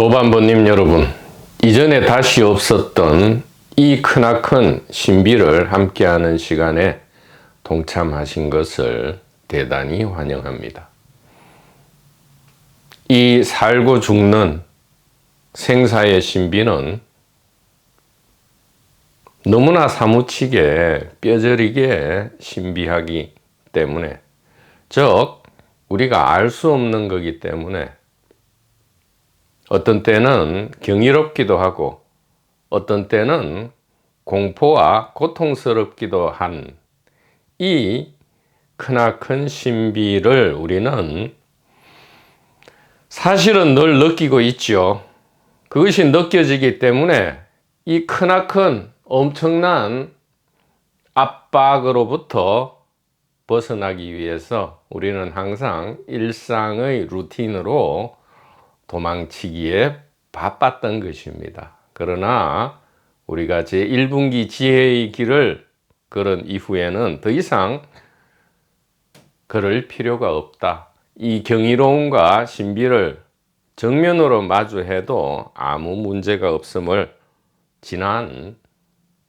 도반부님 여러분, 이전에 다시 없었던 이 크나큰 신비를 함께하는 시간에 동참하신 것을 대단히 환영합니다. 이 살고 죽는 생사의 신비는 너무나 사무치게 뼈저리게 신비하기 때문에, 즉 우리가 알 수 없는 거기 때문에 어떤 때는 경이롭기도 하고 어떤 때는 공포와 고통스럽기도 한 이 크나큰 신비를 우리는 사실은 늘 느끼고 있죠. 그것이 느껴지기 때문에 이 크나큰 엄청난 압박으로부터 벗어나기 위해서 우리는 항상 일상의 루틴으로 도망치기에 바빴던 것입니다. 그러나 우리가 제1분기 지혜의 길을 걸은 이후에는 더 이상 그럴 필요가 없다. 이 경이로움과 신비를 정면으로 마주해도 아무 문제가 없음을 지난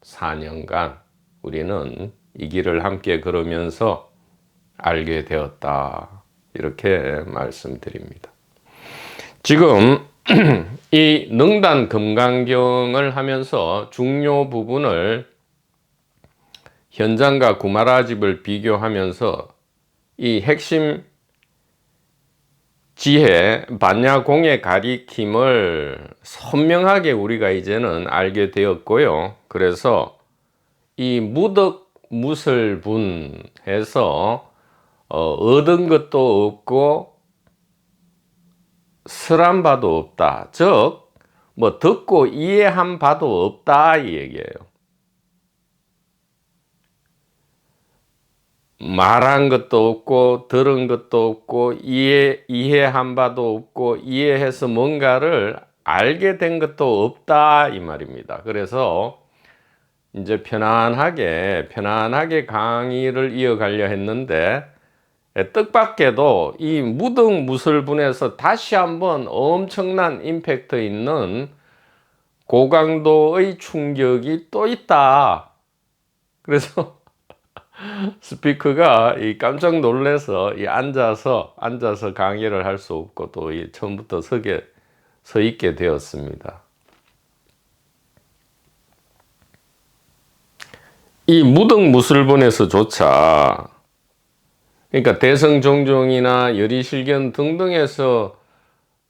4년간 우리는 이 길을 함께 걸으면서 알게 되었다. 이렇게 말씀드립니다. 지금 이 능단 금강경을 하면서 중요 부분을 현장과 구마라집을 비교하면서 이 핵심 지혜, 반야공의 가리킴을 선명하게 우리가 이제는 알게 되었고요. 그래서 이 무덕무설분해서 얻은 것도 없고 설한 바도 없다. 즉 뭐 듣고 이해한 바도 없다 이 얘기예요. 말한 것도 없고 들은 것도 없고 이해한 바도 없고 이해해서 뭔가를 알게 된 것도 없다 이 말입니다. 그래서 이제 편안하게 강의를 이어가려 했는데 뜻밖에도 이 무등무설분에서 다시 한번 엄청난 임팩트 있는 고강도의 충격이 또 있다. 그래서 스피커가 깜짝 놀라서 앉아서 강의를 할 수 없고 또 처음부터 서 있게 되었습니다. 이 무등무설분에서조차, 그러니까 대성종종이나 열의실견 등등에서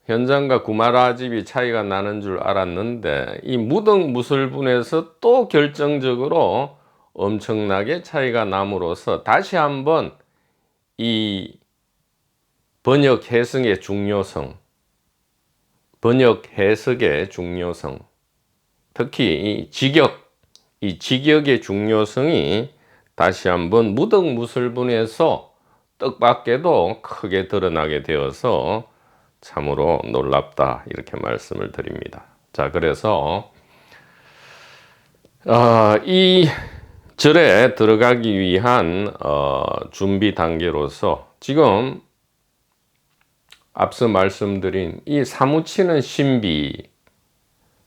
현장과 구마라집이 차이가 나는 줄 알았는데 이 무등무설분에서 또 결정적으로 엄청나게 차이가 남으로써 다시 한번 이 번역 해석의 중요성, 특히 이 직역의 중요성이 다시 한번 무등무설분에서 뜻밖에도 크게 드러나게 되어서 참으로 놀랍다 이렇게 말씀을 드립니다. 자, 그래서 이 절에 들어가기 위한 준비 단계로서 지금 앞서 말씀드린 이 사무치는 신비,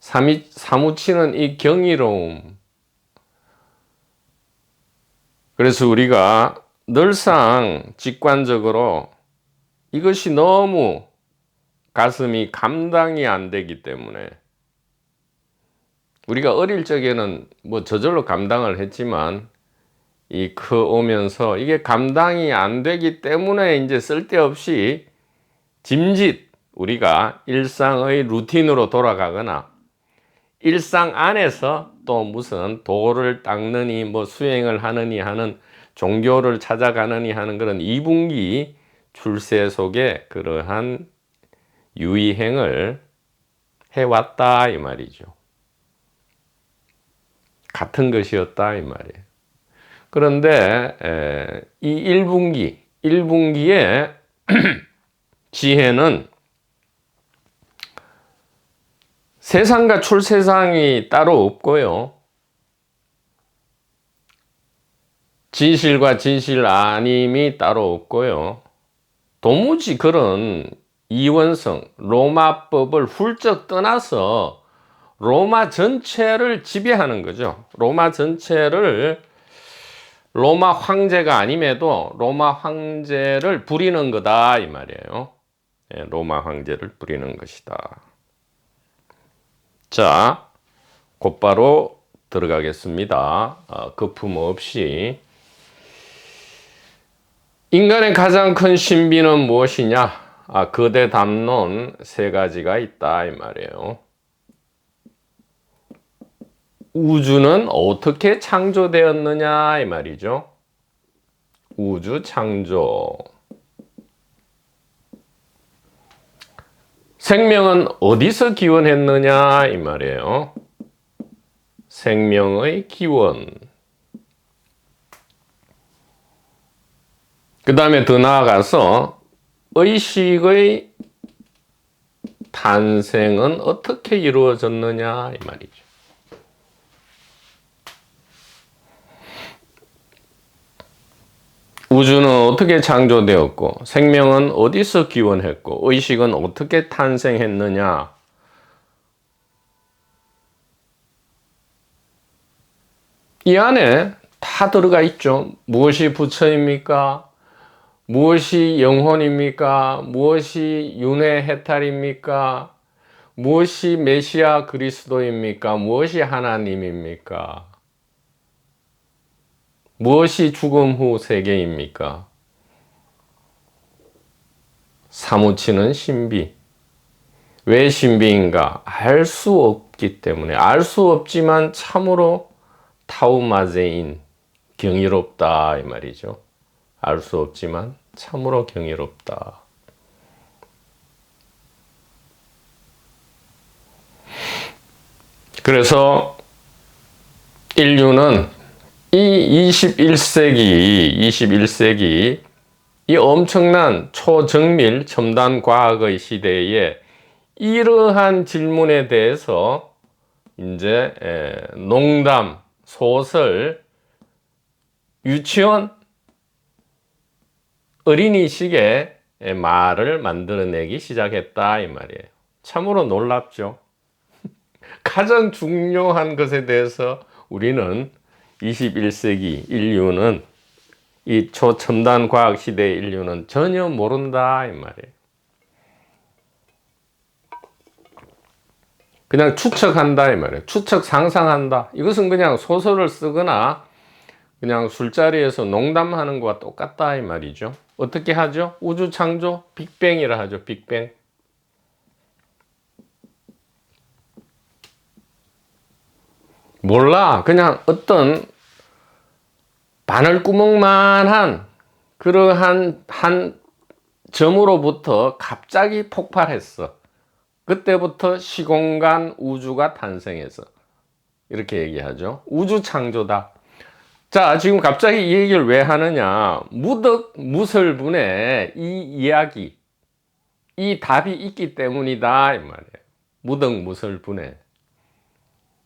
사무치는 이 경이로움, 그래서 우리가 늘상 직관적으로 이것이 너무 가슴이 감당이 안 되기 때문에, 우리가 어릴 적에는 뭐 저절로 감당을 했지만 이 커오면서 이게 감당이 안 되기 때문에 이제 쓸데없이 짐짓 우리가 일상의 루틴으로 돌아가거나 일상 안에서 또 무슨 도를 닦느니 뭐 수행을 하느니 하는, 종교를 찾아가느니 하는 그런 2분기 출세 속에 그러한 유의행을 해왔다 이 말이죠. 같은 것이었다 이 말이에요. 그런데 이 1분기의 지혜는 세상과 출세상이 따로 없고요. 진실과 진실 아님이 따로 없고요. 도무지 그런 이원성, 로마법을 훌쩍 떠나서 로마 전체를 지배하는 거죠. 로마 전체를 로마 황제가 아님에도 로마 황제를 부리는 거다 이 말이에요. 예, 로마 황제를 부리는 것이다. 자, 곧바로 들어가겠습니다. 거품 없이. 인간의 가장 큰 신비는 무엇이냐? 거대 담론 세 가지가 있다 이 말이에요. 우주는 어떻게 창조되었느냐 이 말이죠. 우주 창조. 생명은 어디서 기원했느냐 이 말이에요. 생명의 기원. 그 다음에 더 나아가서 의식의 탄생은 어떻게 이루어졌느냐 이 말이죠. 우주는 어떻게 창조되었고 생명은 어디서 기원했고 의식은 어떻게 탄생했느냐. 이 안에 다 들어가 있죠. 무엇이 부처입니까? 무엇이 영혼입니까? 무엇이 윤회 해탈입니까? 무엇이 메시아 그리스도입니까? 무엇이 하나님입니까? 무엇이 죽음 후 세계입니까? 사무치는 신비. 왜 신비인가? 알 수 없기 때문에. 알 수 없지만 참으로 타우마제인, 경이롭다 이 말이죠. 알 수 없지만 참으로 경이롭다. 그래서 인류는 이 21세기 이 엄청난 초정밀 첨단 과학의 시대에 이러한 질문에 대해서 이제 농담, 소설, 유치원, 어린이식의 말을 만들어내기 시작했다 이 말이에요. 참으로 놀랍죠. 가장 중요한 것에 대해서 우리는 21세기 인류는 이 초첨단 과학 시대의 인류는 전혀 모른다 이 말이에요. 그냥 추측한다 이 말이에요. 추측 상상한다. 이것은 그냥 소설을 쓰거나 그냥 술자리에서 농담하는 것과 똑같다 이 말이죠. 어떻게 하죠? 우주 창조 빅뱅이라 하죠. 빅뱅. 몰라. 그냥 어떤 바늘구멍만한 그러한 한 점으로부터 갑자기 폭발했어. 그때부터 시공간 우주가 탄생해서 이렇게 얘기하죠. 우주 창조다. 자, 지금 갑자기 이 얘기를 왜 하느냐? 무덕무설분의 이 이야기, 이 답이 있기 때문이다 이 말이에요. 무덕무설분의.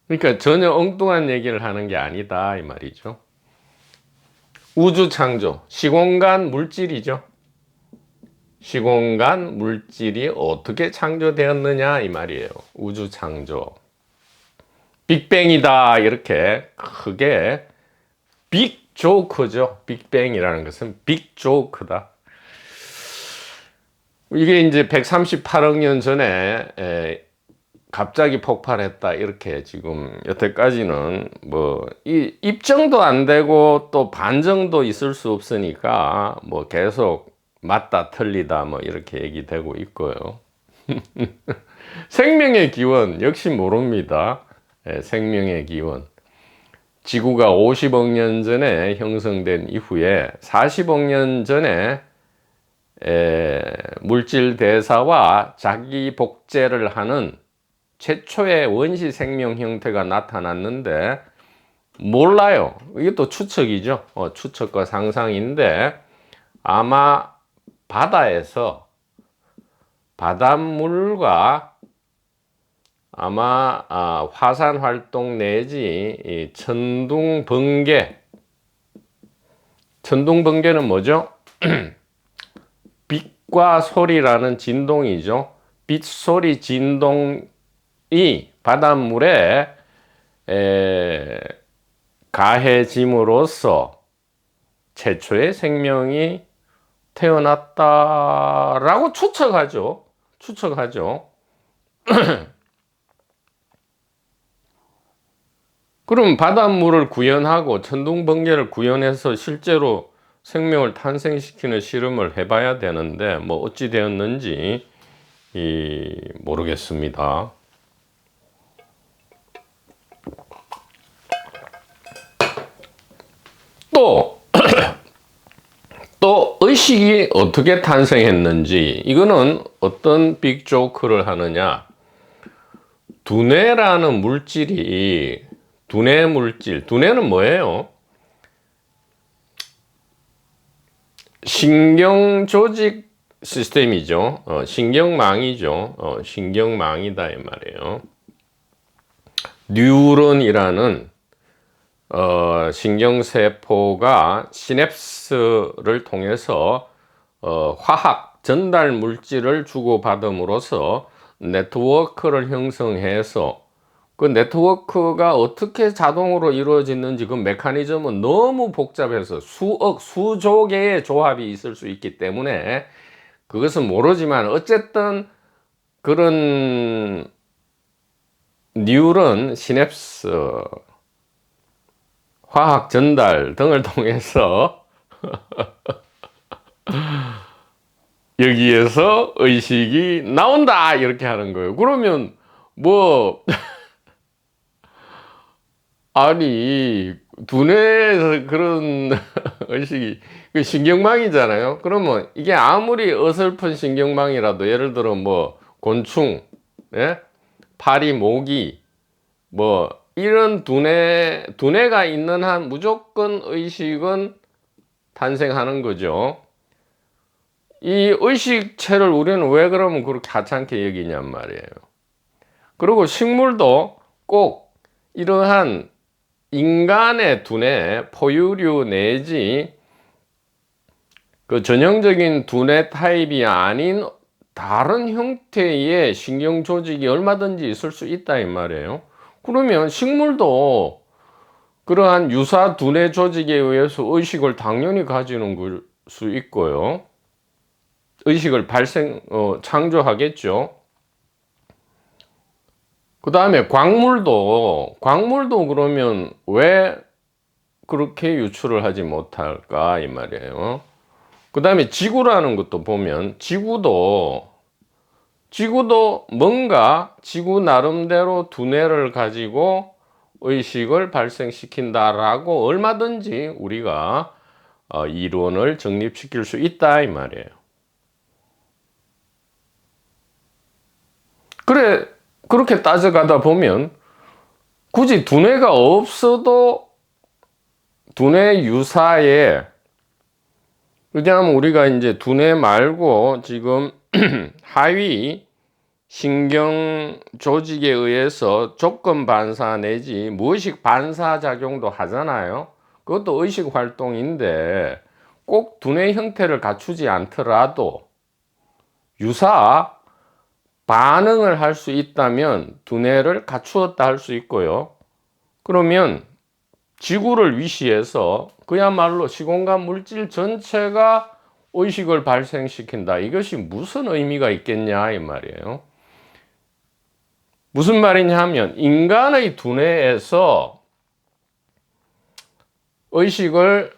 그러니까 전혀 엉뚱한 얘기를 하는 게 아니다 이 말이죠. 우주 창조, 시공간 물질이죠. 시공간 물질이 어떻게 창조되었느냐 이 말이에요. 우주 창조. 빅뱅이다 이렇게 크게 빅 조크죠. 빅뱅이라는 것은 빅 조크다. 이게 이제 138억 년 전에 갑자기 폭발했다 이렇게 지금 여태까지는 뭐 입증도 안 되고 또 반증도 있을 수 없으니까 뭐 계속 맞다 틀리다 뭐 이렇게 얘기되고 있고요. 생명의 기원 역시 모릅니다. 생명의 기원. 지구가 50억 년 전에 형성된 이후에 40억 년 전에 물질 대사와 자기 복제를 하는 최초의 원시 생명 형태가 나타났는데 몰라요. 이게 또 추측이죠. 추측과 상상인데 아마 바다에서 바닷물과 아마 화산 활동 내지 이 천둥 번개는 뭐죠? 빛과 소리라는 진동이죠. 빛, 소리, 진동이 바닷물에 가해짐으로써 최초의 생명이 태어났다라고 추측하죠. 그럼 바닷물을 구현하고 천둥번개를 구현해서 실제로 생명을 탄생시키는 실험을 해봐야 되는데 뭐 어찌 되었는지 모르겠습니다. 또 의식이 어떻게 탄생했는지, 이거는 어떤 빅조크를 하느냐, 두뇌라는 물질이, 두뇌 물질, 두뇌는 뭐예요? 신경조직 시스템이죠. 신경망이죠. 신경망이다 이 말이에요. 뉴런이라는 신경세포가 시냅스를 통해서 화학 전달 물질을 주고받음으로써 네트워크를 형성해서, 그 네트워크가 어떻게 자동으로 이루어지는지 그 메커니즘은 너무 복잡해서 수조 개의 조합이 있을 수 있기 때문에 그것은 모르지만, 어쨌든 그런 뉴런, 시냅스, 화학 전달 등을 통해서 여기에서 의식이 나온다 이렇게 하는 거예요. 그러면 뭐 아니 두뇌에서 그런 의식이, 그 신경망이잖아요. 그러면 이게 아무리 어설픈 신경망이라도, 예를 들어 뭐 곤충, 예? 파리, 모기, 뭐 이런 두뇌가 있는 한 무조건 의식은 탄생하는 거죠. 이 의식체를 우리는 왜 그러면 그렇게 하찮게 여기냔 말이에요. 그리고 식물도 꼭 이러한 인간의 두뇌, 포유류 내지 그 전형적인 두뇌 타입이 아닌 다른 형태의 신경 조직이 얼마든지 있을 수 있다 이 말이에요. 그러면 식물도 그러한 유사 두뇌 조직에 의해서 의식을 당연히 가지는 수 있고요. 의식을 창조하겠죠. 그 다음에 광물도 그러면 왜 그렇게 유출을 하지 못할까 이 말이에요. 그 다음에 지구라는 것도 보면, 지구도 뭔가 지구 나름대로 두뇌를 가지고 의식을 발생시킨다라고 얼마든지 우리가 이론을 정립시킬 수 있다 이 말이에요. 그렇게 따져가다 보면 굳이 두뇌가 없어도 두뇌 유사에, 왜냐하면 우리가 이제 두뇌 말고 지금 하위 신경 조직에 의해서 조건 반사 내지 무의식 반사 작용도 하잖아요. 그것도 의식 활동인데 꼭 두뇌 형태를 갖추지 않더라도 유사 반응을 할 수 있다면 두뇌를 갖추었다 할 수 있고요. 그러면 지구를 위시해서 그야말로 시공간 물질 전체가 의식을 발생시킨다. 이것이 무슨 의미가 있겠냐 이 말이에요. 무슨 말이냐 하면, 인간의 두뇌에서 의식을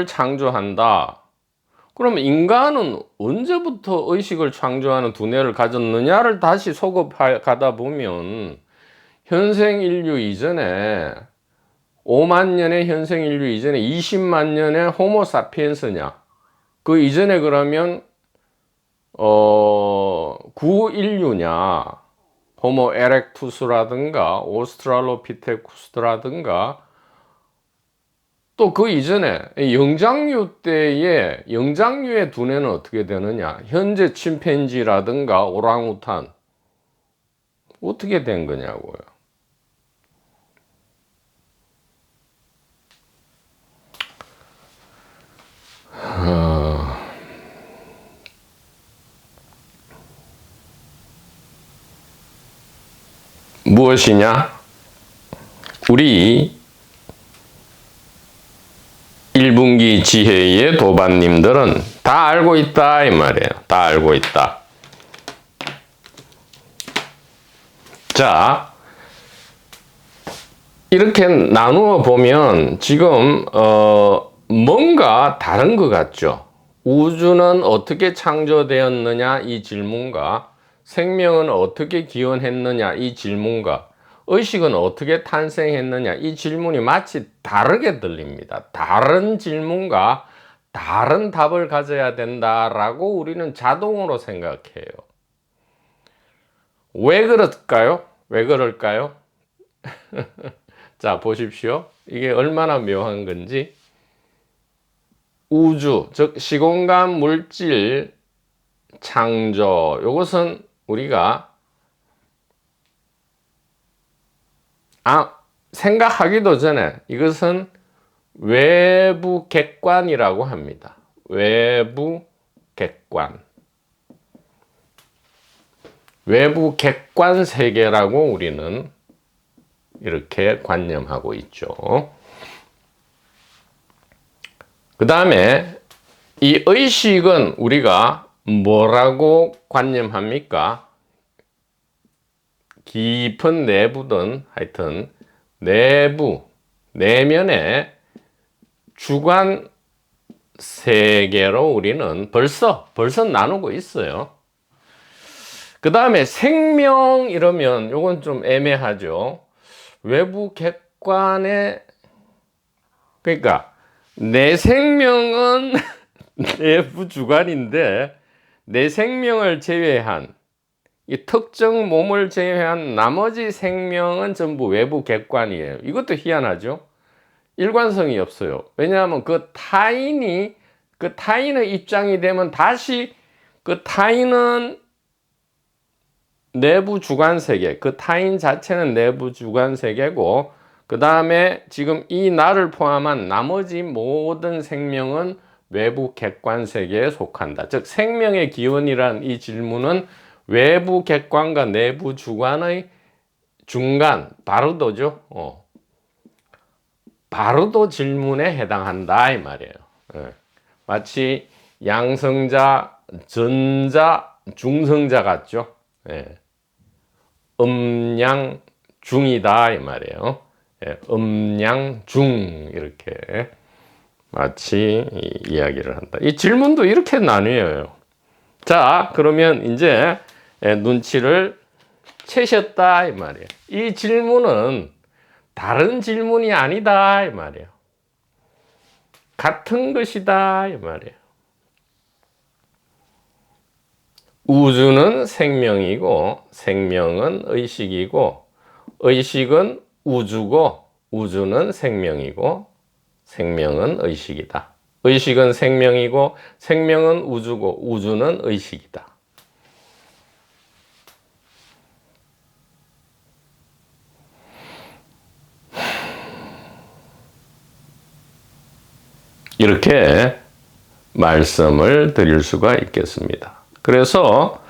창조한다. 그러면 인간은 언제부터 의식을 창조하는 두뇌를 가졌느냐를 다시 소급하다 보면, 현생 인류 이전에 5만 년의 현생 인류 이전에 20만 년의 호모 사피엔스냐, 그 이전에 그러면 구인류냐, 호모 에렉투스라든가 오스트랄로피테쿠스라든가, 또 그 이전에 영장류 때의 영장류의 두뇌는 어떻게 되느냐, 현재 침팬지라든가 오랑우탄 어떻게 된 거냐고요. 무엇이냐? 우리 1분기 지혜의 도반님들은 다 알고 있다 이 말이에요. 다 알고 있다. 자, 이렇게 나누어 보면 지금 뭔가 다른 것 같죠. 우주는 어떻게 창조되었느냐 이 질문과 생명은 어떻게 기원했느냐 이 질문과 의식은 어떻게 탄생했느냐 이 질문이 마치 다르게 들립니다. 다른 질문과 다른 답을 가져야 된다라고 우리는 자동으로 생각해요. 왜 그럴까요? 왜 그럴까요? 자, 보십시오. 이게 얼마나 묘한 건지. 우주, 즉 시공간 물질 창조, 이것은 우리가 생각하기도 전에 이것은 외부 객관이라고 합니다. 외부 객관. 외부 객관 세계라고 우리는 이렇게 관념하고 있죠. 그 다음에 이 의식은 우리가 뭐라고 관념합니까? 깊은 내부든 하여튼 내부, 내면의 주관 세계로 우리는 벌써 나누고 있어요. 그 다음에 생명 이러면 요건 좀 애매하죠. 외부 객관의, 그러니까 내 생명은 내부 주관인데 내 생명을 제외한 이 특정 몸을 제외한 나머지 생명은 전부 외부 객관이에요. 이것도 희한하죠. 일관성이 없어요. 왜냐하면 그 타인의 입장이 되면 다시 그 타인은 내부 주관 세계, 그 타인 자체는 내부 주관 세계고, 그 다음에 지금 이 나를 포함한 나머지 모든 생명은 외부 객관 세계에 속한다. 즉 생명의 기원이란 이 질문은 외부 객관과 내부 주관의 중간 바르도죠. 바르도 질문에 해당한다 이 말이에요. 마치 양성자, 전자, 중성자 같죠. 음양중이다 이 말이에요. 음양중 이렇게 마치 이야기를 한다. 이 질문도 이렇게 나뉘어요. 자, 그러면 이제 눈치를 채셨다 이 말이에요. 이 질문은 다른 질문이 아니다 이 말이에요. 같은 것이다 이 말이에요. 우주는 생명이고 생명은 의식이고 의식은 우주고 우주는 생명이고 생명은 의식이다. 의식은 생명이고 생명은 우주고 우주는 의식이다. 이렇게 말씀을 드릴 수가 있겠습니다. 그래서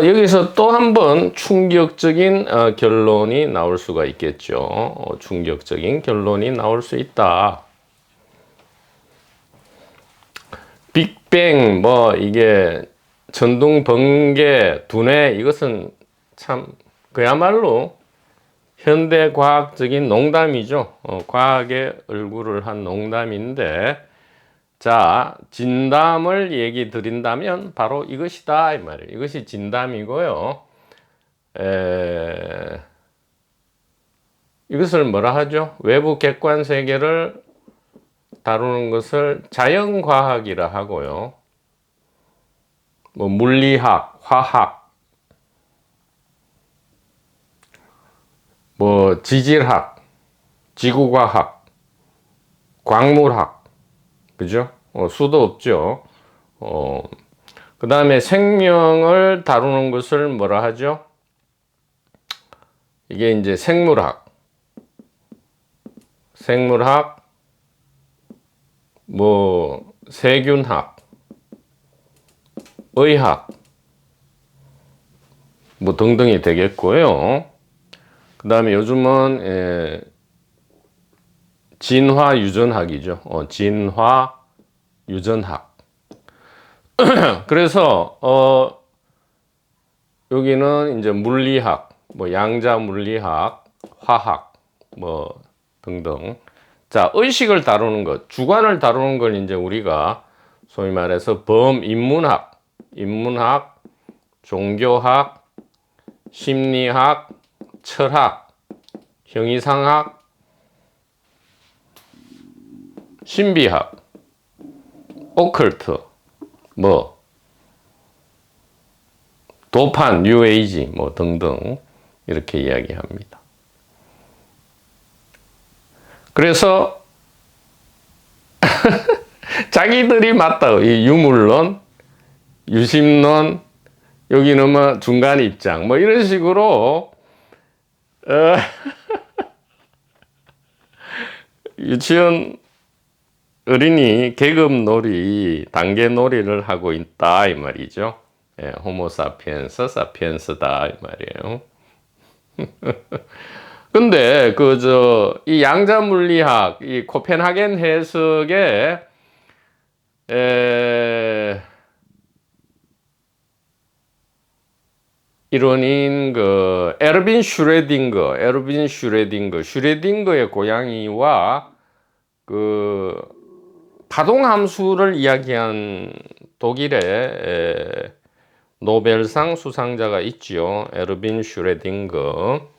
여기서 또 한 번 충격적인 결론이 나올 수가 있겠죠. 충격적인 결론이 나올 수 있다. 빅뱅 이게 천둥 번개 두뇌 이것은 참 그야말로 현대 과학적인 농담이죠. 과학의 얼굴을 한 농담인데, 자, 진담을 얘기 드린다면 바로 이것이다 이 말이에요. 이것이 진담이고요. 이것을 뭐라 하죠? 외부 객관 세계를 다루는 것을 자연과학이라 하고요. 물리학, 화학, 지질학, 지구과학, 광물학, 그죠? 수도 없죠. 그 다음에 생명을 다루는 것을 뭐라 하죠? 이게 이제 생물학, 세균학, 의학, 뭐 등등이 되겠고요. 그 다음에 요즘은 진화유전학이죠. 진화유전학. 그래서 여기는 이제 물리학, 뭐 양자물리학, 화학, 뭐 등등. 자, 의식을 다루는 것, 주관을 다루는 걸 이제 우리가 소위 말해서 범인문학, 인문학, 종교학, 심리학, 철학, 형이상학, 신비학, 오컬트, 뭐 도판, 뉴에이지 뭐 등등 이렇게 이야기합니다. 그래서 자기들이 맞다. 이 유물론, 유심론, 여기는 뭐 중간 입장 뭐 이런 식으로 유치원 어린이 계급놀이, 단계놀이를 하고 있다 이 말이죠. 호모사피엔스, 사피엔스다 이 말이에요. 근데 이 양자물리학, 이 코펜하겐 해석의 일원인 에르빈 슈레딩거의 고양이와 파동 함수를 이야기한 독일의 노벨상 수상자가 있지요. 에르빈 슈레딩거.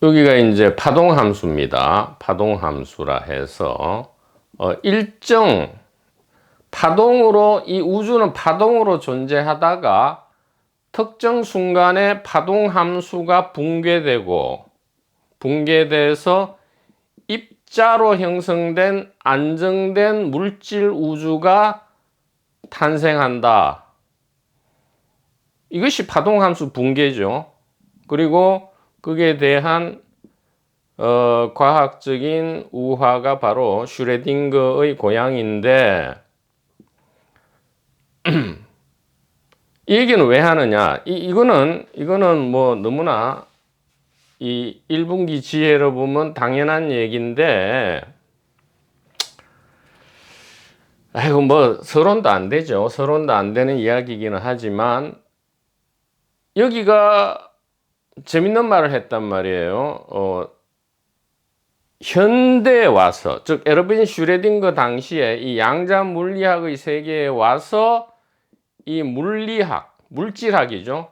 여기가 이제 파동 함수입니다. 파동 함수라 해서 일정 파동으로, 이 우주는 파동으로 존재하다가 특정 순간에 파동 함수가 붕괴돼서 입자로 형성된 안정된 물질 우주가 탄생한다. 이것이 파동 함수 붕괴죠. 그리고 그에 대한 과학적인 우화가 바로 슈레딩거의 고양이인데 이 얘기는 왜 하느냐? 이거는 뭐 너무나 이 1분기 지혜로 보면 당연한 얘기인데, 아이고 뭐 서론도 안 되죠. 서론도 안 되는 이야기이기는 하지만 여기가 재밌는 말을 했단 말이에요. 현대에 와서, 즉 에르빈 슈레딩거 당시에 이 양자 물리학의 세계에 와서 이 물질학이죠.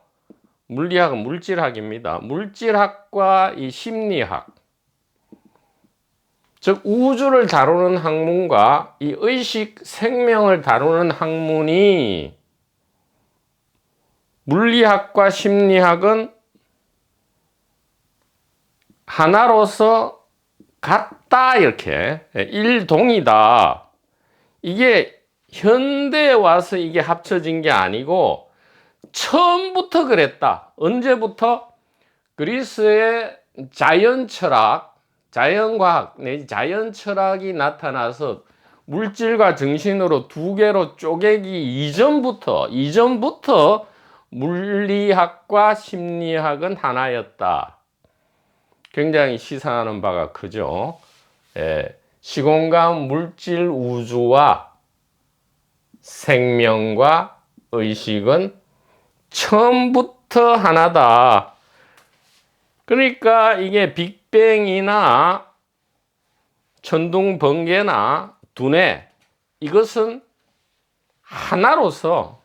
물리학은 물질학입니다. 물질학과 이 심리학, 즉 우주를 다루는 학문과 이 의식, 생명을 다루는 학문이, 물리학과 심리학은 하나로서 같다, 이렇게 일동이다. 이게 현대에 와서 이게 합쳐진 게 아니고 처음부터 그랬다. 언제부터? 그리스의 자연철학, 자연과학, 자연 철학이 나타나서 물질과 정신으로 두 개로 쪼개기 이전부터 물리학과 심리학은 하나였다. 굉장히 시사하는 바가 크죠. 시공간 물질 우주와 생명과 의식은 처음부터 하나다. 그러니까 이게 빅뱅이나 천둥 번개나 두뇌, 이것은 하나로서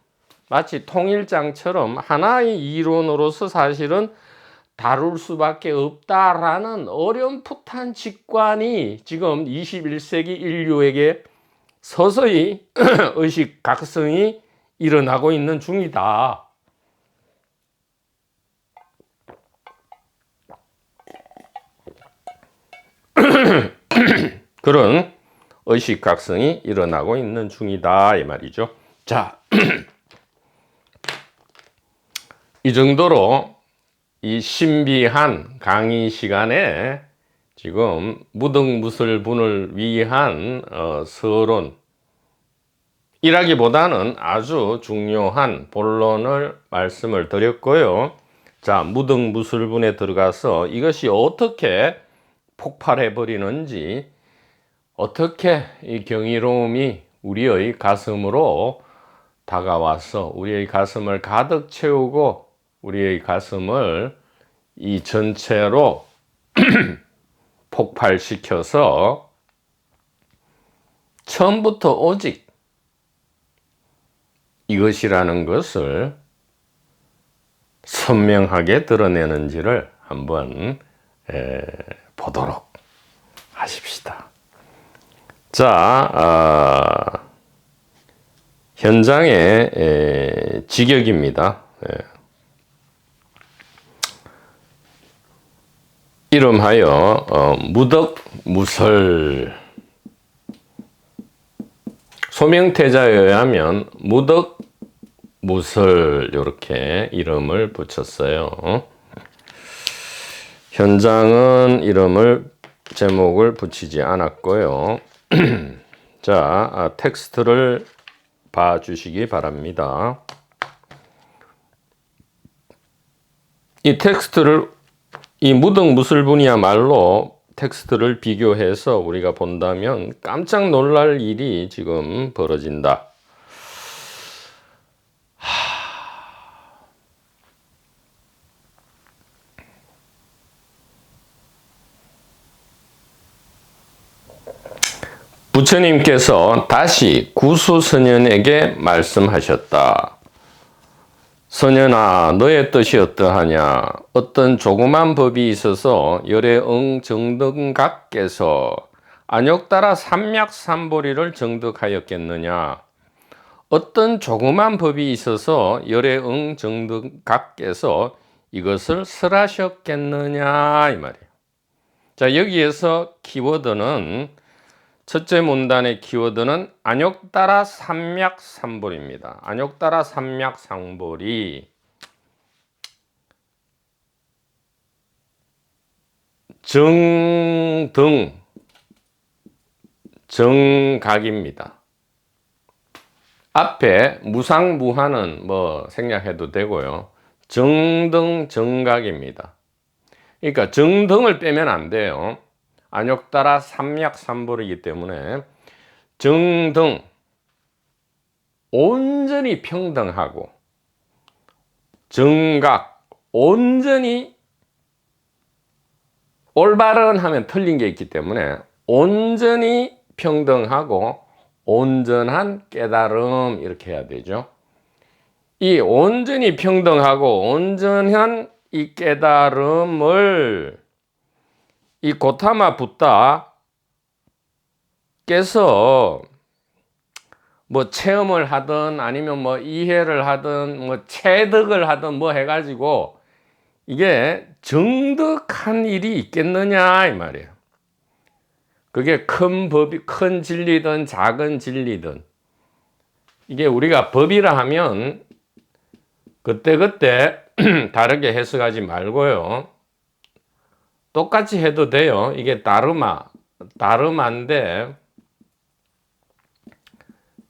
마치 통일장처럼 하나의 이론으로서 사실은 다룰 수밖에 없다라는 어렴풋한 직관이 지금 21세기 인류에게 서서히 의식 각성이 일어나고 있는 중이다. 그런 의식 각성이 일어나고 있는 중이다 이 말이죠. 자, 이 정도로 이 신비한 강의 시간에 지금 무등무설분을 위한 서론이라기보다는 아주 중요한 본론을 말씀을 드렸고요. 자, 무등무설분에 들어가서 이것이 어떻게 폭발해 버리는지, 어떻게 이 경이로움이 우리의 가슴으로 다가와서 우리의 가슴을 가득 채우고 우리의 가슴을 이 전체로 폭발시켜서 처음부터 오직 이것이라는 것을 선명하게 드러내는지를 한번 보도록 하십시다. 자, 현장의 직역입니다. 이름하여 무덕무설. 소명태자에 의하면 무덕무설 이렇게 이름을 붙였어요. 현장은 제목을 붙이지 않았고요. 자, 텍스트를 봐주시기 바랍니다. 이 무등무설분이야말로 텍스트를 비교해서 우리가 본다면 깜짝 놀랄 일이 지금 벌어진다. 부처님께서 다시 구수선현에게 말씀하셨다. 선현아, 너의 뜻이 어떠하냐? 어떤 조그만 법이 있어서 열애응 정등각께서 안욕따라 삼맥삼보리를 정득하였겠느냐? 어떤 조그만 법이 있어서 열애응 정등각께서 이것을 설하셨겠느냐? 이 말이에요. 자, 여기에서 키워드는 첫째 문단의 키워드는 안욕따라 삼맥삼보리입니다. 안욕따라 삼맥삼보리. 정등, 정각입니다. 앞에 무상무한은 생략해도 되고요. 정등, 정각입니다. 그러니까 정등을 빼면 안 돼요. 안욕따라 삼맥삼보리이기 때문에 정등, 온전히 평등하고, 정각, 온전히 올바른 하면 틀린 게 있기 때문에 온전히 평등하고 온전한 깨달음 이렇게 해야 되죠. 이 온전히 평등하고 온전한 이 깨달음을 이 고타마 붓다께서 체험을 하든 아니면 이해를 하든 체득을 하든 해가지고 이게 정득한 일이 있겠느냐 이 말이에요. 그게 큰 진리든 작은 진리든, 이게 우리가 법이라 하면 그때그때 다르게 해석하지 말고요. 똑같이 해도 돼요. 이게 다르마인데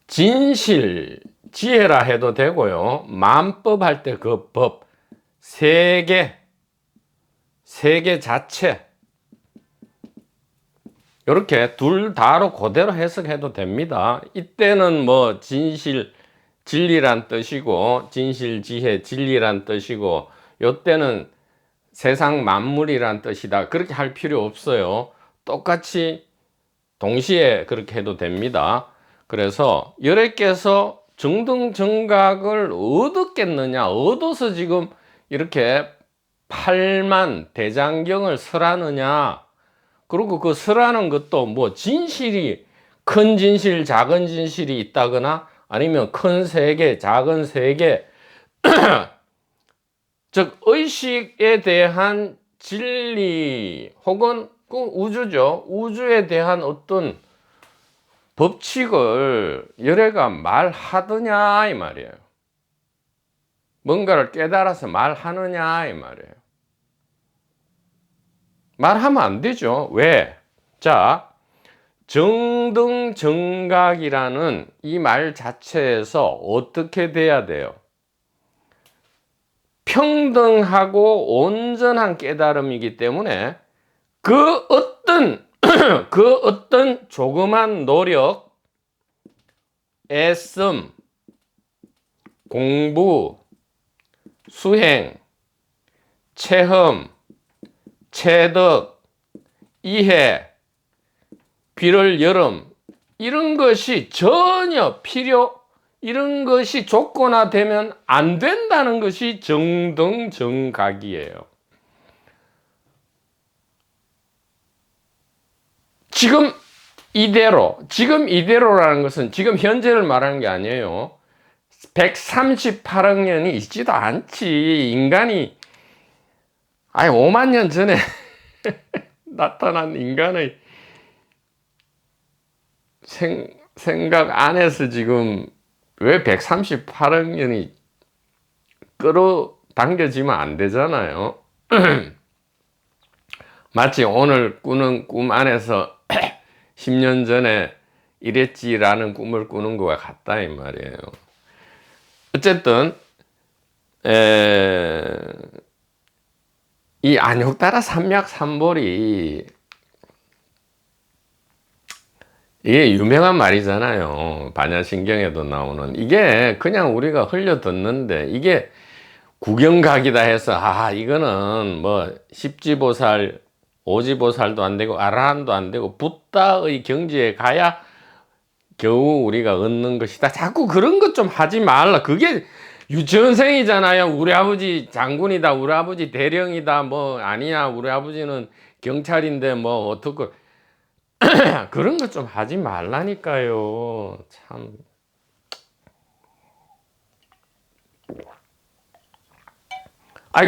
진실, 지혜라 해도 되고요. 만법 할 때 그 법, 세계 자체, 이렇게 둘 다로 그대로 해석해도 됩니다. 이때는 진실, 진리란 뜻이고, 진실, 지혜, 진리란 뜻이고, 요때는 세상 만물이란 뜻이다. 그렇게 할 필요 없어요. 똑같이 동시에 그렇게 해도 됩니다. 그래서 열애께서 정등정각을 얻었겠느냐, 얻어서 지금 이렇게 8만 대장경을 설하느냐, 그리고 그 설하는 것도 진실이, 큰 진실, 작은 진실이 있다거나 아니면 큰 세계, 작은 세계, 즉 의식에 대한 진리 혹은 그 우주죠. 우주에 대한 어떤 법칙을 열애가 말하느냐 이 말이에요. 뭔가를 깨달아서 말하느냐 이 말이에요. 말하면 안 되죠. 왜? 자, 정등정각이라는 이 말 자체에서 어떻게 돼야 돼요? 평등하고 온전한 깨달음이기 때문에 그 어떤 그 어떤 조그만 노력, 애씀, 공부, 수행, 체험, 체득, 이해, 비를 여름 이런 것이 전혀 이런 것이 조건화되면 안 된다는 것이 정등정각이에요. 지금 이대로라는 것은 지금 현재를 말하는 게 아니에요. 138억 년이 있지도 않지. 인간이 5만 년 전에 나타난 인간의 생각 안에서 지금 왜 138억 년이 끌어당겨지면 안 되잖아요. 마치 오늘 꾸는 꿈 안에서 10년 전에 이랬지라는 꿈을 꾸는 것과 같다 이 말이에요. 어쨌든 이 안욕따라 삼맥삼볼이 이게 유명한 말이잖아요. 반야신경에도 나오는. 이게 그냥 우리가 흘려 듣는데 이게 구경각이다 해서 이거는 뭐 십지보살, 오지보살도 안 되고 아라한도 안 되고 붓다의 경지에 가야 겨우 우리가 얻는 것이다. 자꾸 그런 것 좀 하지 말라. 그게 유치원생이잖아요. 우리 아버지 장군이다. 우리 아버지 대령이다. 뭐 아니야. 우리 아버지는 경찰인데 뭐 어떻게 그런 것 좀 하지 말라니까요. 참.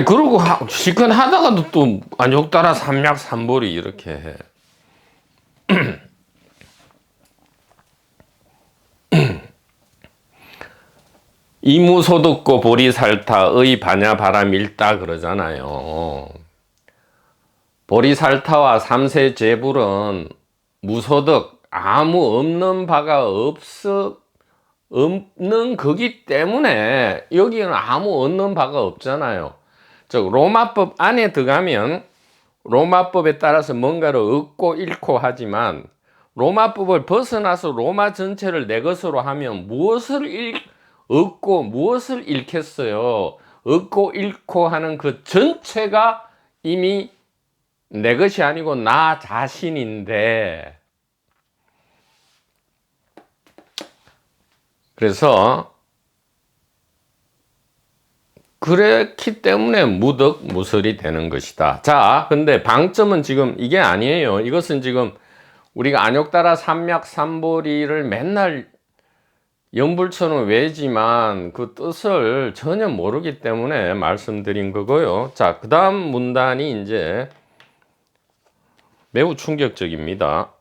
그러고 시큰 하다가도 또 안욕따라 삼맥삼볼이 이렇게 해. 이무소득고 보리살타의 반야바람일다 그러잖아요. 보리살타와 삼세제불은 무소득 아무 없는 바가 없는 거기 때문에 여기는 아무 얻는 바가 없잖아요. 즉 로마법 안에 들어가면 로마법에 따라서 뭔가를 얻고 잃고 하지만 로마법을 벗어나서 로마 전체를 내 것으로 하면 무엇을 얻고 무엇을 잃겠어요. 얻고 잃고 하는 그 전체가 이미 내 것이 아니고 나 자신인데, 그래서 그렇기 때문에 무득무설이 되는 것이다. 자, 근데 방점은 지금 이게 아니에요. 이것은 지금 우리가 안욕따라 삼맥삼보리를 맨날 연불처럼 외지만 그 뜻을 전혀 모르기 때문에 말씀드린 거고요. 자, 그 다음 문단이 이제 매우 충격적입니다.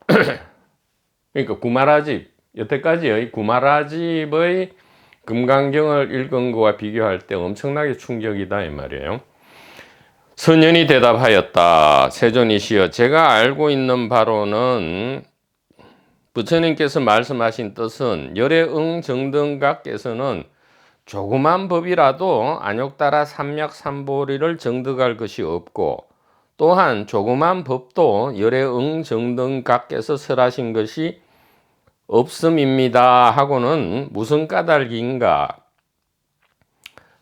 그러니까 구마라집, 여태까지의 구마라집의 금강경을 읽은 거와 비교할 때 엄청나게 충격이다 이 말이에요. 선현이 대답하였다. 세존이시여, 제가 알고 있는 바로는 부처님께서 말씀하신 뜻은 열애응정등각께서는 조그만 법이라도 안욕따라 삼맥삼보리를 정득할 것이 없고, 또한 조그만 법도 열애응정등각께서 설하신 것이 없음입니다 하고는 무슨 까닭인가.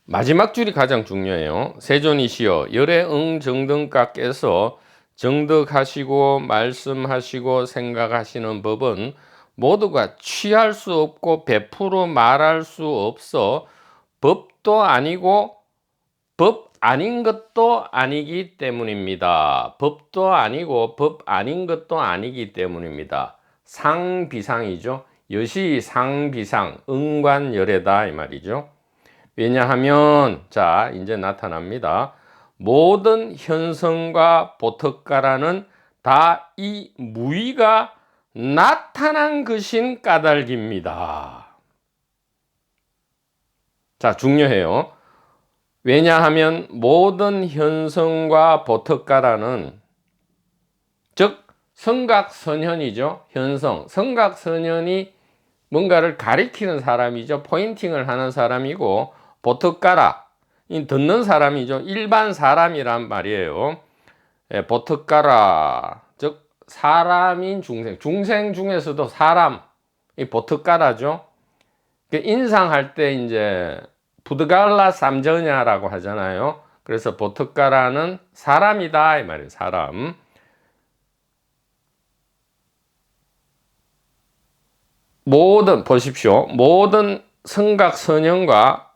마지막 줄이 가장 중요해요. 세존이시여, 열애응정등각께서 정득하시고 말씀하시고 생각하시는 법은 모두가 취할 수 없고 베풀어 말할 수 없어 법도 아니고 법 아닌 것도 아니기 때문입니다. 법도 아니고 법 아닌 것도 아니기 때문입니다. 상비상이죠. 여시 상비상, 응관열애다 이 말이죠. 왜냐하면 자, 이제 나타납니다. 모든 현성과 보특가라는 다 이 무의가 나타난 것인 까닭입니다. 자, 중요해요. 왜냐하면 모든 현성과 보특가라는 즉 성각선현이죠. 현성. 성각선현이 뭔가를 가리키는 사람이죠. 포인팅을 하는 사람이고, 보특가라, 듣는 사람이죠. 일반 사람이란 말이에요. 예, 보특가라, 즉 사람인 중생. 중생 중에서도 사람, 이 보특가라죠. 인상할 때 이제 부드갈라 삼저냐라고 하잖아요. 그래서 보특가라는 사람이다 이 말이에요. 사람. 모든, 보십시오. 모든 성각선현과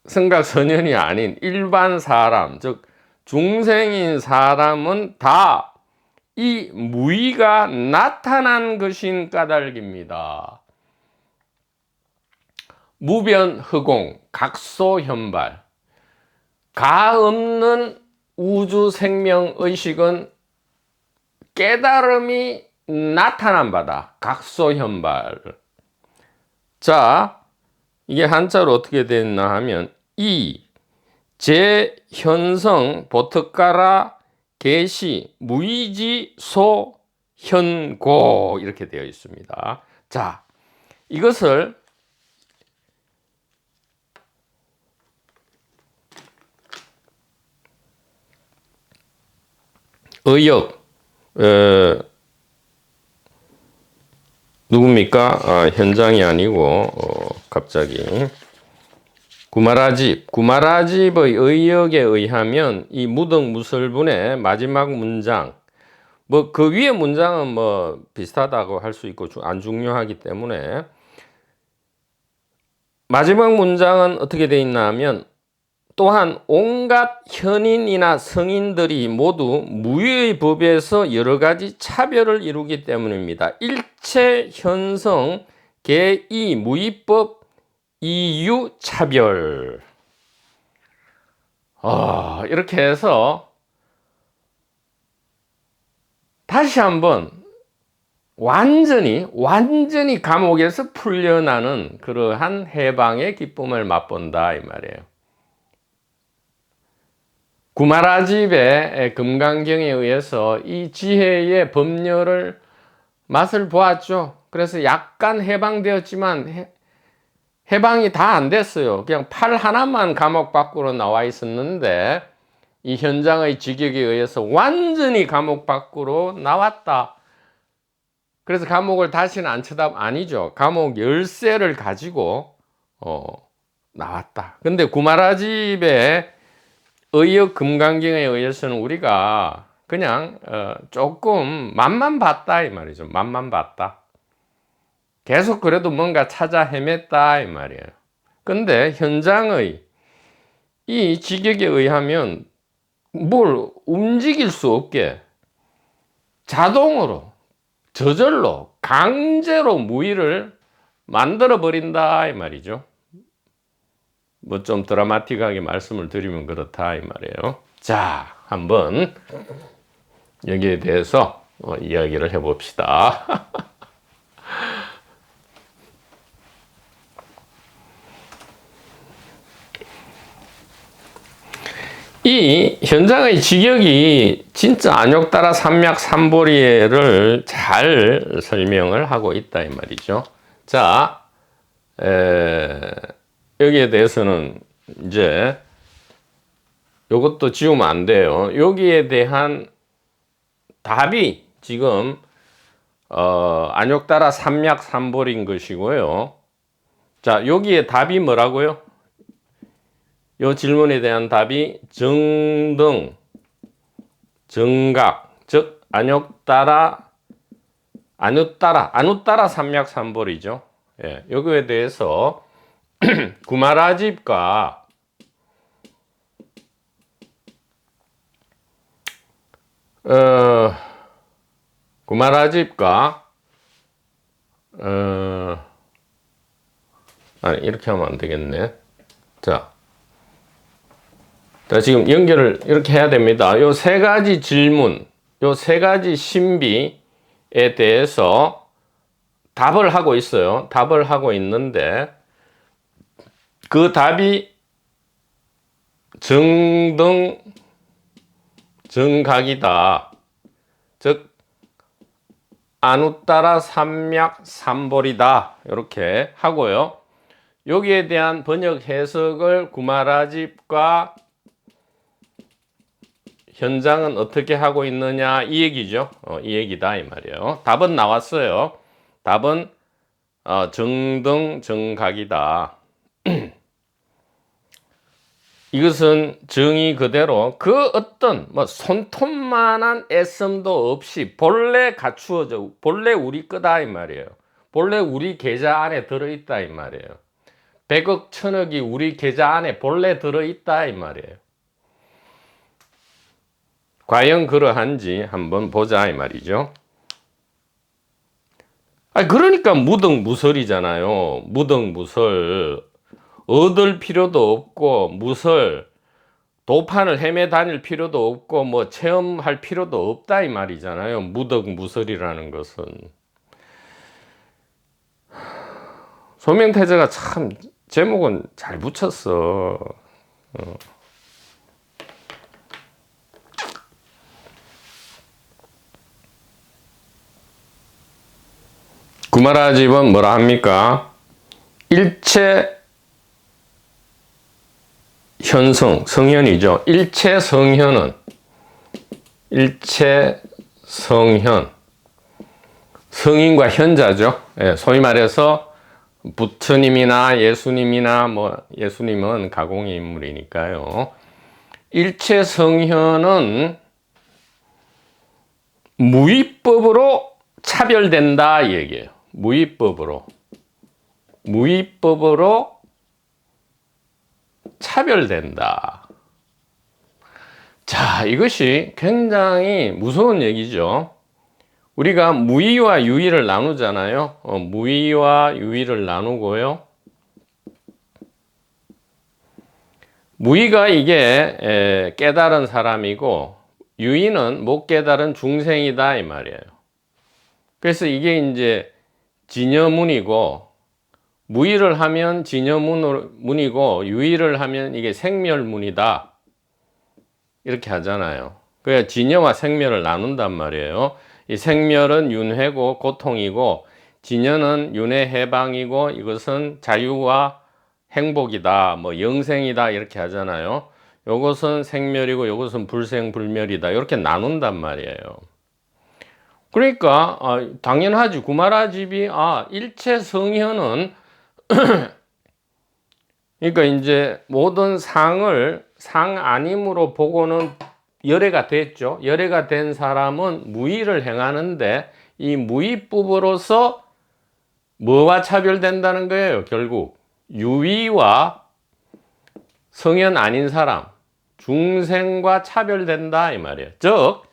성각선현이 아닌 일반 사람, 즉 중생인 사람은 다 이 무의가 나타난 것인 까닭입니다. 무변허공, 각소현발. 가 없는 우주 생명 의식은 깨달음이 나타난 바다. 각소현발. 자, 이게 한자로 어떻게 됐나 하면 이 제현성 보특가라 계시 무의지 소현고 이렇게 되어 있습니다. 자, 이것을 의역 누굽니까? 현장이 아니고 갑자기 구마라집의 의역에 의하면 이 무등무설분의 마지막 문장, 뭐 그 위에 문장은 뭐 비슷하다고 할 수 있고 안 중요하기 때문에 마지막 문장은 어떻게 되어 있나 하면 또한 온갖 현인이나 성인들이 모두 무의의 법에서 여러 가지 차별을 이루기 때문입니다. 일체 현성 개이 무의법 이유 차별. 이렇게 해서 다시 한번 완전히 감옥에서 풀려나는 그러한 해방의 기쁨을 맛본다 이 말이에요. 구마라집의 금강경에 의해서 이 지혜의 법렬을 맛을 보았죠. 그래서 약간 해방되었지만 해방이 다 안 됐어요. 그냥 팔 하나만 감옥 밖으로 나와 있었는데 이 현장의 직역에 의해서 완전히 감옥 밖으로 나왔다. 그래서 감옥을 다시는 안 아니죠. 감옥 열쇠를 가지고 나왔다. 근데 구마라집의 의역 금강경에 의해서는 우리가 그냥 조금 맛만 봤다 이 말이죠. 맛만 봤다. 계속 그래도 뭔가 찾아 헤맸다 이 말이에요. 근데 현장의 이 직역에 의하면 뭘 움직일 수 없게 자동으로 저절로 강제로 무의를 만들어 버린다 이 말이죠. 뭐 좀 드라마틱하게 말씀을 드리면 그렇다 이 말이에요. 자, 한번 여기에 대해서 이야기를 해봅시다. 이 현장의 직역이 진짜 안욕따라 삼맥삼보리를 잘 설명을 하고 있다 이 말이죠. 자, 여기에 대해서는 이제 이것도 지우면 안 돼요. 여기에 대한 답이 지금 안욕따라 삼맥삼보리인 것이고요. 자, 여기에 답이 뭐라고요? 이 질문에 대한 답이 정등, 정각, 즉 안욕따라 삼맥삼보리죠. 예, 여기에 대해서 구마라집과 이렇게 하면 안 되겠네. 자, 지금 연결을 이렇게 해야 됩니다. 요 세 가지 질문, 요 세 가지 신비에 대해서 답을 하고 있어요. 답을 하고 있는데 그 답이 정등, 정각이다. 즉 아누따라 삼약 삼볼이다. 이렇게 하고요. 여기에 대한 번역 해석을 구마라집과 현장은 어떻게 하고 있느냐 이 얘기죠. 이 얘기다 이 말이에요. 답은 나왔어요. 답은 정등 정각이다. 이것은 정의 그대로 그 어떤 뭐 손톱만한 애씀도 없이 본래 갖추어져, 본래 우리 거다 이 말이에요. 본래 우리 계좌 안에 들어있다 이 말이에요. 100억 천억이 우리 계좌 안에 본래 들어있다 이 말이에요. 과연 그러한지 한번 보자 이 말이죠. 그러니까 무등무설이잖아요. 무등무설. 얻을 필요도 없고 무설, 도판을 헤매 다닐 필요도 없고 뭐 체험할 필요도 없다 이 말이잖아요. 무등무설이라는 것은. 소명태제가 참 제목은 잘 붙였어. 구마라집은 뭐라 합니까? 일체 현성, 성현이죠. 일체 성현은 일체 성현, 성인과 현자죠. 소위 말해서 부처님이나 예수님이나 뭐 예수님은 가공의 인물이니까요. 일체 성현은 무위법으로 차별된다 이 얘기예요. 무위법으로 차별된다. 자, 이것이 굉장히 무서운 얘기죠. 우리가 무의와 유의를 나누잖아요. 무의와 유의를 나누고요. 무의가 이게 깨달은 사람이고 유의는 못 깨달은 중생이다 이 말이에요. 그래서 이게 이제 진여문이고 무의를 하면 진여문이고 유의를 하면 이게 생멸문이다 이렇게 하잖아요. 그래야 진여와 생멸을 나눈단 말이에요. 이 생멸은 윤회고 고통이고 진여는 윤회 해방이고 이것은 자유와 행복이다 뭐 영생이다 이렇게 하잖아요. 요것은 생멸이고 요것은 불생불멸이다 이렇게 나눈단 말이에요. 그러니까 당연하지. 구마라집이 일체 성현은 그러니까 이제 모든 상을 상 아님으로 보고는 열애가 됐죠. 열애가 된 사람은 무의를 행하는데 이 무의법으로서 뭐와 차별된다는 거예요. 결국 유의와 성현 아닌 사람, 중생과 차별된다 이 말이에요. 즉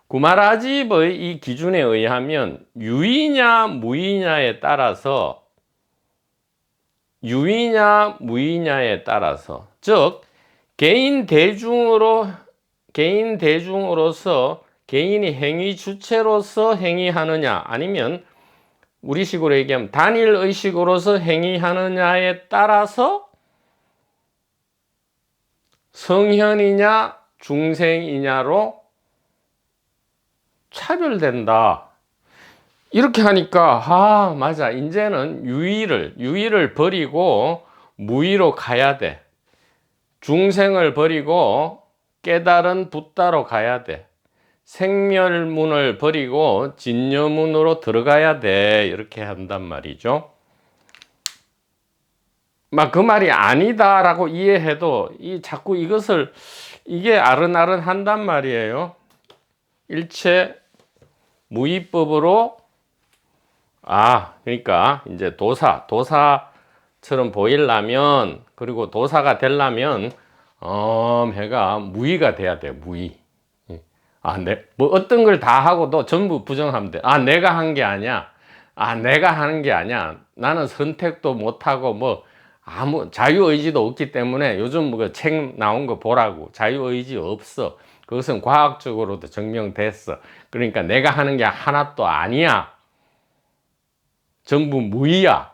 구마라집의 이 기준에 의하면 유의냐 무의냐에 따라서 즉 개인 대중으로서 개인이 행위 주체로서 행위하느냐 아니면 우리식으로 얘기하면 단일 의식으로서 행위하느냐에 따라서 성현이냐 중생이냐로 차별된다. 이렇게 하니까 맞아. 이제는 유의를 버리고 무의로 가야 돼. 중생을 버리고 깨달은 붓다로 가야 돼. 생멸문을 버리고 진여문으로 들어가야 돼. 이렇게 한단 말이죠. 그 말이 아니다라고 이해해도 자꾸 이게 아른아른 한단 말이에요. 일체 무의법으로 그러니까 이제 도사처럼 보이려면 그리고 도사가 되려면 해가 무의가 돼야 돼. 무의. 뭐 어떤 걸 다 하고도 전부 부정하면 돼. 내가 한 게 아니야. 내가 하는 게 아니야. 나는 선택도 못 하고 뭐 자유의지도 없기 때문에 요즘 책 나온 거 보라고. 자유의지 없어. 그것은 과학적으로도 증명됐어. 그러니까 내가 하는 게 하나도 아니야. 전부 무의야.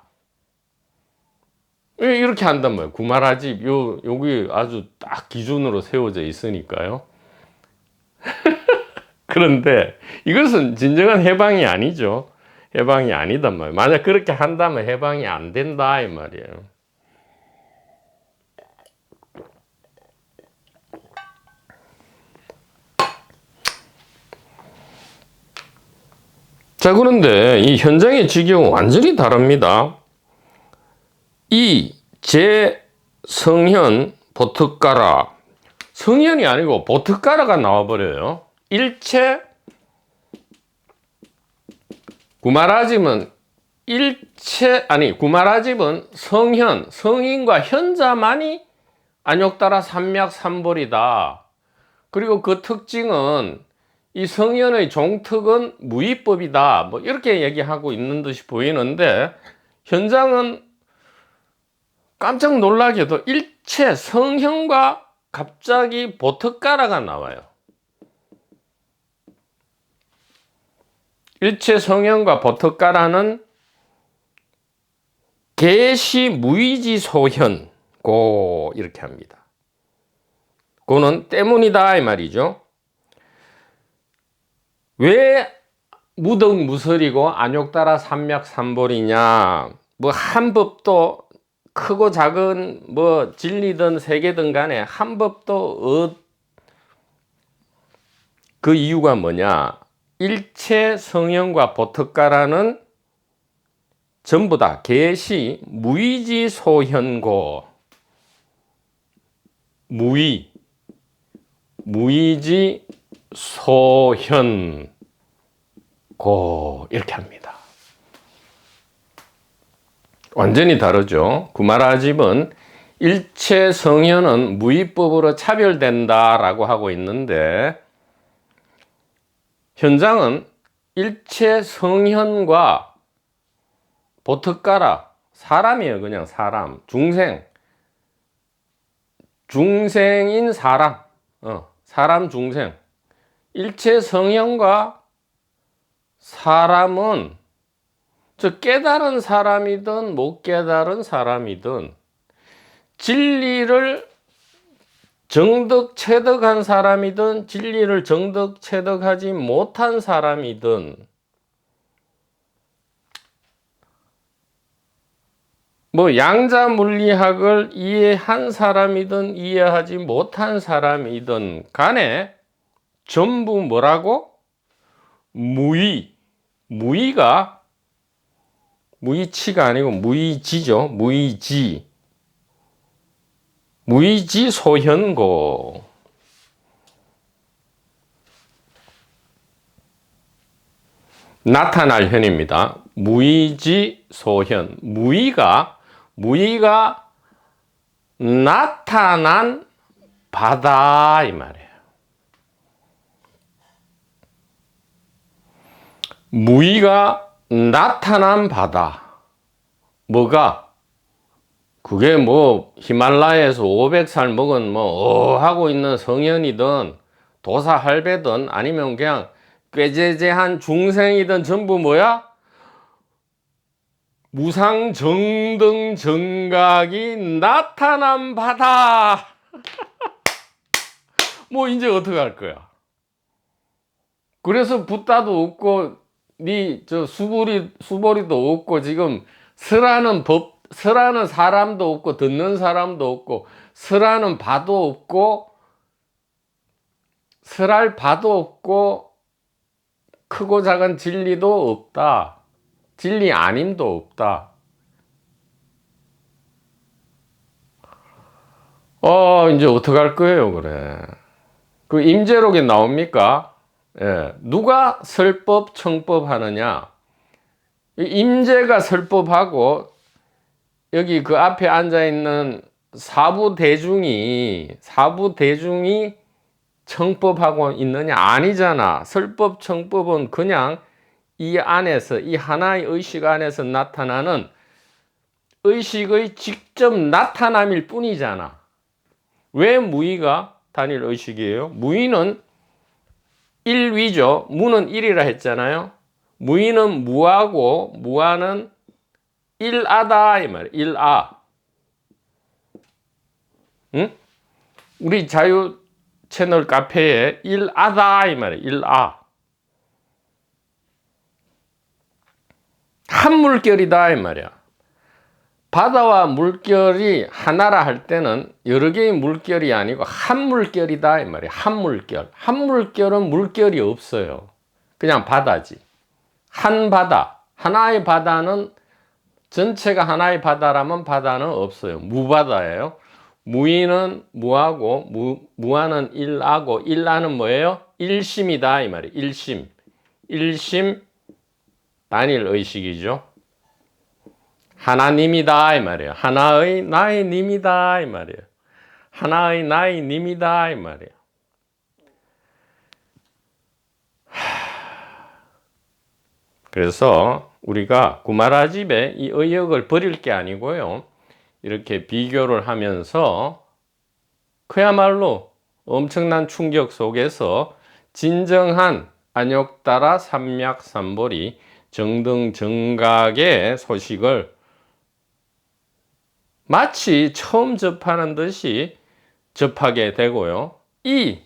이렇게 한단 말이에요. 구마라집 여기 아주 딱 기준으로 세워져 있으니까요. 그런데 이것은 진정한 해방이 아니죠. 해방이 아니단 말이에요. 만약 그렇게 한다면 해방이 안 된다 이 말이에요. 자, 그런데 이 현장의 지경은 완전히 다릅니다. 이 제성현 보특가라, 성현이 아니고 보특가라가 나와버려요. 일체 구마라집은 구마라집은 성현, 성인과 현자만이 안욕따라 삼맥삼벌이다. 그리고 그 특징은 이 성현의 종특은 무위법이다. 뭐 이렇게 얘기하고 있는 듯이 보이는데, 현장은 깜짝 놀라게도 일체 성현과 갑자기 보특가라가 나와요. 일체 성현과 보특가라는 계시 무의지 소현 고 이렇게 합니다. 고는 때문이다 이 말이죠. 왜 무등무설이고 안욕따라 삼맥삼벌이냐? 뭐 한 법도 크고 작은 뭐 진리든 세계든 간에 한 법도 그 이유가 뭐냐? 일체 성현과 보특가라는 전부 다 계시 무의지 소현고, 무의지 소현고 이렇게 합니다. 완전히 다르죠. 구마라집은 일체 성현은 무위법으로 차별된다라고 하고 있는데, 현장은 일체 성현과 보특가라, 사람이에요. 그냥 사람, 중생인 사람, 사람 중생. 일체 성현과 사람은 즉 깨달은 사람이든 못 깨달은 사람이든, 진리를 정득 체득한 사람이든 진리를 정득 체득하지 못한 사람이든, 뭐 양자 물리학을 이해한 사람이든 이해하지 못한 사람이든 간에 전부 뭐라고? 무의가 무의치가 아니고 무의지죠. 무의지 소현고. 나타날 현입니다. 무의지 소현. 무의가 나타난 바다 이 말이에요. 무의가 나타난 바다. 뭐가? 그게 뭐 히말라야에서 500살 먹은 뭐 하고 있는 성현이든 도사 할배든 아니면 그냥 꾀재재한 중생이든 전부 뭐야? 무상정등 정각이 나타난 바다. 뭐 이제 어떻게 할 거야? 그래서 붓다도 없고 니 저 수보리도 없고, 지금 설하는 사람도 없고 듣는 사람도 없고 설하는 바도 없고 설할 바도 없고 크고 작은 진리도 없다. 진리 아님도 없다. 이제 어떡할 거예요, 그래. 그 임재록에 나옵니까? 예. 누가 설법, 청법 하느냐? 임재가 설법하고 여기 그 앞에 앉아있는 사부 대중이 청법하고 있느냐? 아니잖아. 설법, 청법은 그냥 이 안에서, 이 하나의 의식 안에서 나타나는 의식의 직접 나타남일 뿐이잖아. 왜 무의가 단일 의식이에요? 무의는 일위죠. 무는 일이라 했잖아요. 무의는 무하고 무아는 일아다 이 말이에요. 일아. 응? 우리 채널 카페에 일아다 이 말이에요. 일아. 한 물결이다 이 말이야. 바다와 물결이 하나라 할 때는 여러 개의 물결이 아니고 한 물결이다 이 말이야. 한 물결. 한 물결은 물결이 없어요. 그냥 바다지. 한 바다. 하나의 바다는 전체가 하나의 바다라면 바다는 없어요. 무바다예요. 무인은 무하고 무아는 일하고 일하는 뭐예요? 일심이다 이 말이에요. 일심. 일심 단일 의식이죠. 하나님이다 이 말이에요. 하나의 나의 님이다 이 말이에요. 하나의 나의 님이다 이 말이에요. 그래서 우리가 구마라집에 이 의역을 버릴 게 아니고요. 이렇게 비교를 하면서 그야말로 엄청난 충격 속에서 진정한 안욕따라 삼맥삼보리 정등정각의 소식을 마치 처음 접하는 듯이 접하게 되고요. 이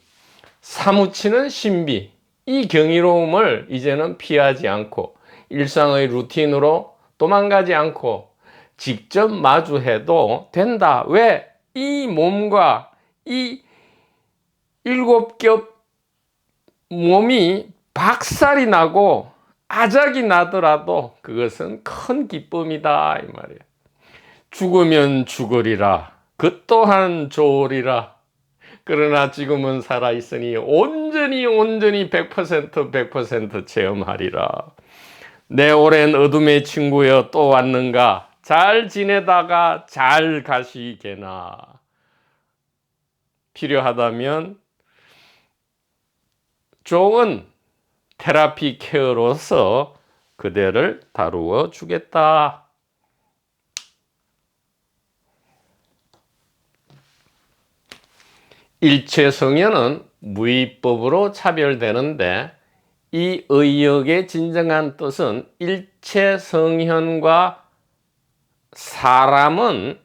사무치는 신비, 이 경이로움을 이제는 피하지 않고 일상의 루틴으로 도망가지 않고 직접 마주해도 된다. 왜? 이 몸과 이 7겹 몸이 박살이 나고 아작이 나더라도 그것은 큰 기쁨이다 이 말이에요. 죽으면 죽으리라. 그 또한 좋으리라. 그러나 지금은 살아있으니 온전히 100% 체험하리라. 내 오랜 어둠의 친구여 또 왔는가? 잘 지내다가 잘 가시게나. 필요하다면 좋은 테라피 케어로서 그대를 다루어 주겠다. 일체성현은 무위법으로 차별되는데 이 의역의 진정한 뜻은 일체성현과 사람은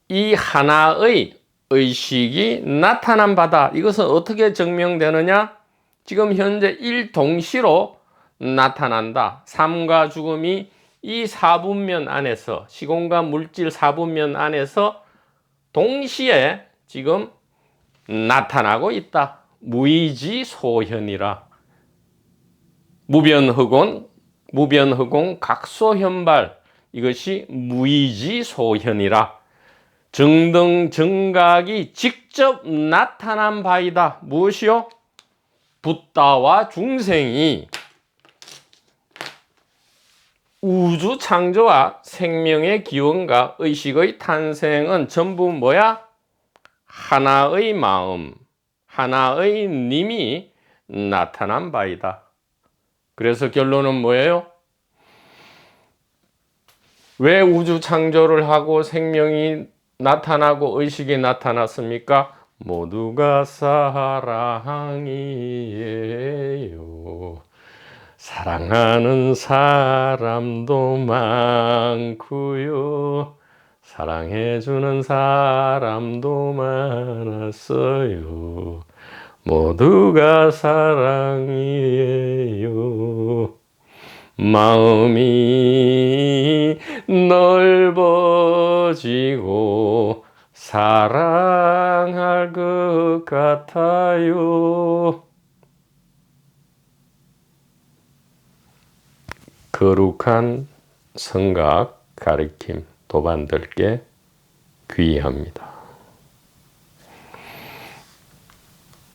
이 하나의 의식이 나타난 바다. 이것은 어떻게 증명되느냐? 지금 현재 일동시로 나타난다. 삶과 죽음이 이 사분면 안에서, 시공간 물질 사분면 안에서 동시에 지금 나타나고 있다. 무의지소현이라. 무변허공 각소현발, 이것이 무의지소현이라. 정등정각이 직접 나타난 바이다. 무엇이요? 붓다와 중생이 우주 창조와 생명의 기원과 의식의 탄생은 전부 뭐야? 하나의 마음, 하나의 님이 나타난 바이다. 그래서 결론은 뭐예요? 왜 우주 창조를 하고 생명이 나타나고 의식이 나타났습니까? 모두가 사랑이에요. 사랑하는 사람도 많고요. 사랑해주는 사람도 많았어요. 모두가 사랑이에요. 마음이 넓어지고 사랑할 것 같아요. 거룩한 성각 가르침 도반들께 귀의합니다.